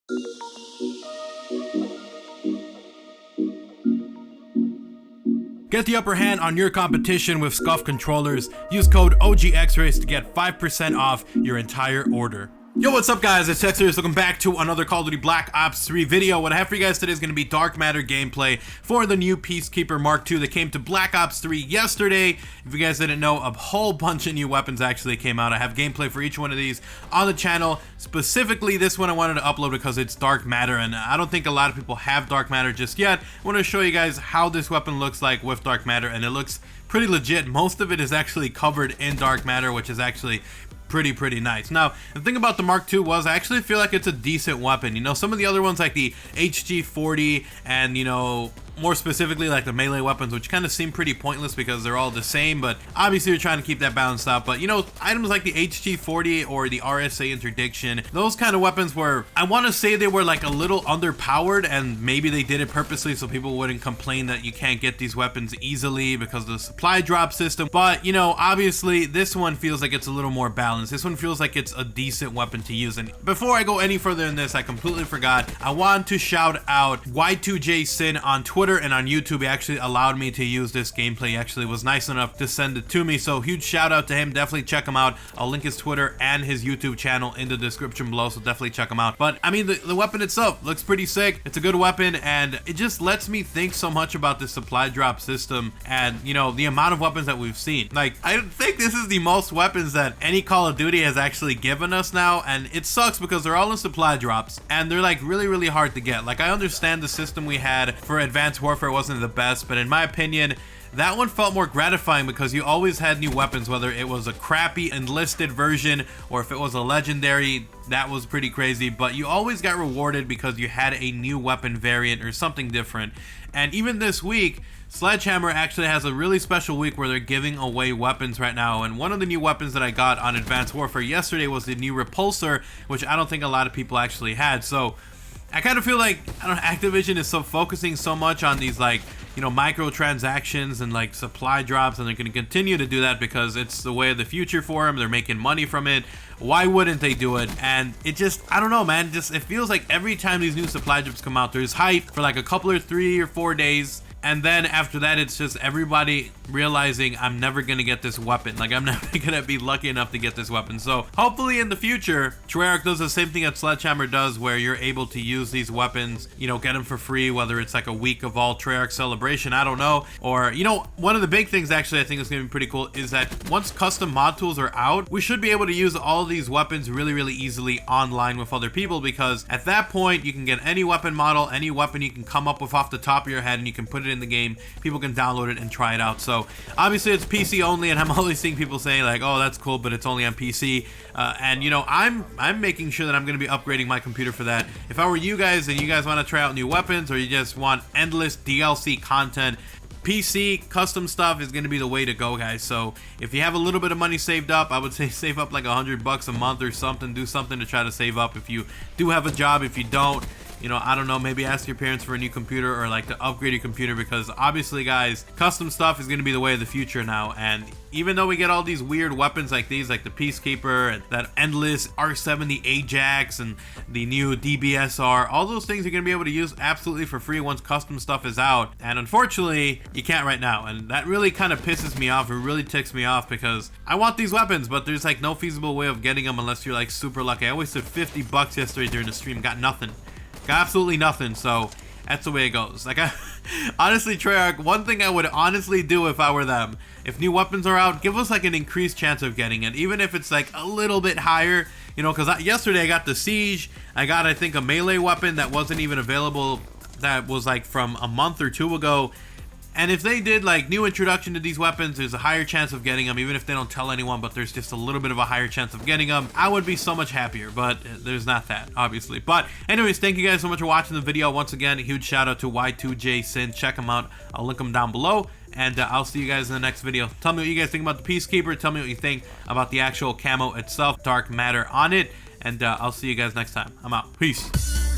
Get the upper hand on your competition with SCUF controllers. Use code OGXRAYZ to get 5% off your entire order. Yo, what's up guys, it's Xrays. Welcome back to another Call of Duty Black Ops 3 video. What I have for you guys today is going to be Dark Matter gameplay for the new Peacekeeper Mk2 that came to Black Ops 3 yesterday. If you guys didn't know, a whole bunch of new weapons actually came out. I have gameplay for each one of these on the channel. Specifically, this one I wanted to upload because it's Dark Matter, and I don't think a lot of people have Dark Matter just yet. I want to show you guys how this weapon looks like with Dark Matter, and it looks pretty legit. Most of it is actually covered in Dark Matter, which is actually pretty nice. Now, the thing about the Mk2 was I actually feel like it's a decent weapon. You know, some of the other ones like the HG40 and, you know, more specifically like the melee weapons, which kind of seem pretty pointless because they're all the same, but obviously you're trying to keep that balanced out. But you know, items like the HG40 or the RSA interdiction, those kind of weapons were, I want to say they were like a little underpowered, and maybe they did it purposely so people wouldn't complain that you can't get these weapons easily because of the supply drop system. But you know, obviously this one feels like it's a little more balanced. This one feels like it's a decent weapon to use. And before I go any further in this, I completely forgot, I want to shout out Y2J Sin on Twitter and on YouTube. He actually allowed me to use this gameplay. He actually was nice enough to send it to me, so huge shout out to him. Definitely check him out. I'll link his Twitter and his YouTube channel in the description below, so definitely check him out. But I mean, the weapon itself looks pretty sick. It's a good weapon, and it just lets me think so much about the supply drop system and, you know, the amount of weapons that we've seen. Like, I think this is the most weapons that any Call of Duty has actually given us now, and it sucks because they're all in supply drops and they're like really hard to get. Like, I understand the system we had for Advanced Warfare wasn't the best, but in my opinion, that one felt more gratifying because you always had new weapons, whether it was a crappy enlisted version or if it was a legendary. That was pretty crazy, but you always got rewarded because you had a new weapon variant or something different. And even this week, Sledgehammer actually has a really special week where they're giving away weapons right now, and one of the new weapons that I got on Advanced Warfare yesterday was the new Repulsor, which I don't think a lot of people actually had. So I kind of feel like, I don't know, Activision is so focusing so much on these, like, you know, microtransactions and like supply drops, and they're going to continue to do that because it's the way of the future for them. They're making money from it. Why wouldn't they do it? And it just, I don't know, man, just it feels like every time these new supply drops come out, there's hype for like a couple or 3 or 4 days, and then after that it's just everybody realizing I'm never gonna get this weapon. Like, I'm never gonna be lucky enough to get this weapon. So hopefully in the future Treyarch does the same thing that Sledgehammer does, where you're able to use these weapons, you know, get them for free, whether it's like a week of all Treyarch celebration, I don't know. Or, you know, one of the big things actually I think is gonna be pretty cool is that once custom mod tools are out, we should be able to use all these weapons really easily online with other people, because at that point you can get any weapon model, any weapon you can come up with off the top of your head, and you can put it in the game. People can download it and try it out. So obviously it's PC only, and I'm always seeing people saying like, oh, that's cool, but it's only on PC. And you know, I'm making sure that I'm going to be upgrading my computer for that. If I were you guys and you guys want to try out new weapons, or you just want endless DLC content, PC custom stuff is going to be the way to go, guys. So if you have a little bit of money saved up, I would say save up like $100 a month or something. Do something to try to save up. If you do have a job, if you don't, you know, I don't know, maybe ask your parents for a new computer or like to upgrade your computer, because obviously, guys, custom stuff is going to be the way of the future now. And even though we get all these weird weapons like these, like the Peacekeeper and that endless R70 Ajax and the new DBSR, all those things you're going to be able to use absolutely for free once custom stuff is out. And unfortunately, you can't right now. And that really kind of pisses me off. It really ticks me off because I want these weapons, but there's like no feasible way of getting them unless you're like super lucky. I wasted $50 yesterday during the stream, got nothing. Got absolutely nothing. So that's the way it goes. Like, honestly, Treyarch, one thing I would honestly do if I were them, if new weapons are out, give us like an increased chance of getting it, even if it's like a little bit higher, you know, because yesterday I got the Siege. I got, I think, a melee weapon that wasn't even available, that was like from a month or 2 ago. And if they did like new introduction to these weapons, there's a higher chance of getting them, even if they don't tell anyone, but there's just a little bit of a higher chance of getting them. I would be so much happier, but there's not that, obviously. But anyways, thank you guys so much for watching the video. Once again, a huge shout out to Y2J Sin. Check him out. I'll link him down below. And I'll see you guys in the next video. Tell me what you guys think about the Peacekeeper. Tell me what you think about the actual camo itself, Dark Matter on it. And I'll see you guys next time. I'm out. Peace.